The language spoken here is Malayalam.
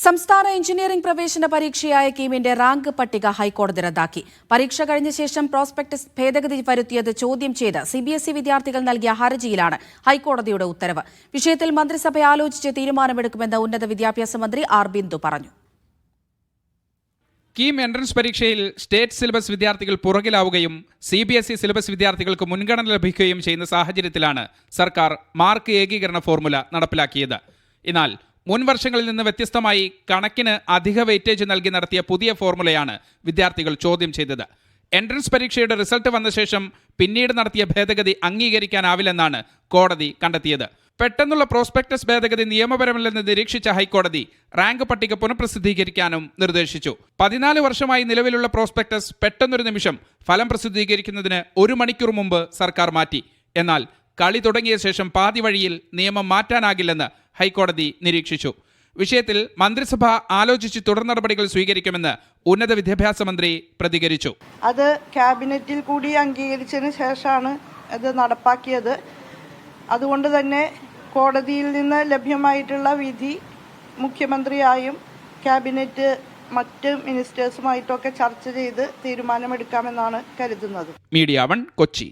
സംസ്ഥാന എഞ്ചിനീയറിംഗ് പ്രവേശന പരീക്ഷയായ കീമിന്റെ റാങ്ക് പട്ടിക ഹൈക്കോടതി റദ്ദാക്കി. പരീക്ഷ കഴിഞ്ഞ ശേഷം പ്രോസ്പെക്ടസ് ഭേദഗതി വരുത്തിയത് ചോദ്യം ചെയ്ത് സിബിഎസ്ഇ വിദ്യാർത്ഥികൾ നൽകിയ ഹർജിയിലാണ് ഹൈക്കോടതിയുടെ ഉത്തരവ്. വിഷയത്തിൽ മന്ത്രിസഭ ആലോചിച്ച് തീരുമാനമെടുക്കുമെന്ന് ഉന്നത വിദ്യാഭ്യാസ മന്ത്രി ആർ ബിന്ദു പറഞ്ഞു. കീം എൻട്രൻസ് പരീക്ഷയിൽ സ്റ്റേറ്റ് സിലബസ് വിദ്യാർത്ഥികൾ പുറകിലാവുകയും സിബിഎസ്ഇ സിലബസ് വിദ്യാർത്ഥികൾക്ക് മുൻഗണന ലഭിക്കുകയും ചെയ്യുന്ന സാഹചര്യത്തിലാണ് സർക്കാർ മാർക്ക് ഏകീകരണ ഫോർമുല നടപ്പിലാക്കിയത്. എന്നാൽ മുൻ വർഷങ്ങളിൽ നിന്ന് വ്യത്യസ്തമായി കണക്കിന് അധിക വെയിറ്റേജ് നൽകി നടത്തിയ പുതിയ ഫോർമുലയാണ് വിദ്യാർത്ഥികൾ ചോദ്യം ചെയ്തത്. എൻട്രൻസ് പരീക്ഷയുടെ റിസൾട്ട് വന്ന ശേഷം പിന്നീട് നടത്തിയ ഭേദഗതി അംഗീകരിക്കാനാവില്ലെന്നാണ് കോടതി കണ്ടെത്തിയത്. പെട്ടെന്നുള്ള പ്രോസ്പെക്ടസ് ഭേദഗതി നിയമപരമല്ലെന്ന് നിരീക്ഷിച്ച ഹൈക്കോടതി റാങ്ക് പട്ടിക പുനഃപ്രസിദ്ധീകരിക്കാനും നിർദ്ദേശിച്ചു. 14 വർഷമായി നിലവിലുള്ള പ്രോസ്പെക്ടസ് പെട്ടെന്നൊരു നിമിഷം ഫലം പ്രസിദ്ധീകരിക്കുന്നതിന് 1 മണിക്കൂർ മുമ്പ് സർക്കാർ മാറ്റി. എന്നാൽ കളി തുടങ്ങിയ ശേഷം പാതി വഴിയിൽ നിയമം മാറ്റാനാകില്ലെന്ന് ഹൈക്കോടതി നിരീക്ഷിച്ചു. വിഷയത്തിൽ മന്ത്രിസഭ ആലോചിച്ച് തുടർ നടപടികൾ സ്വീകരിക്കുമെന്ന് ഉന്നത വിദ്യാഭ്യാസ മന്ത്രി പ്രതികരിച്ചു. അത് ക്യാബിനറ്റിൽ കൂടി അംഗീകരിച്ചതിന് ശേഷമാണ് അത് നടപ്പാക്കിയത്. അതുകൊണ്ട് തന്നെ കോടതിയിൽ നിന്ന് ലഭ്യമായിട്ടുള്ള വിധി മുഖ്യമന്ത്രിയായും ക്യാബിനറ്റ് മറ്റ് മിനിസ്റ്റേഴ്സുമായിട്ടൊക്കെ ചർച്ച ചെയ്ത് തീരുമാനമെടുക്കാമെന്നാണ് കരുതുന്നത്. മീഡിയ 1 കൊച്ചി.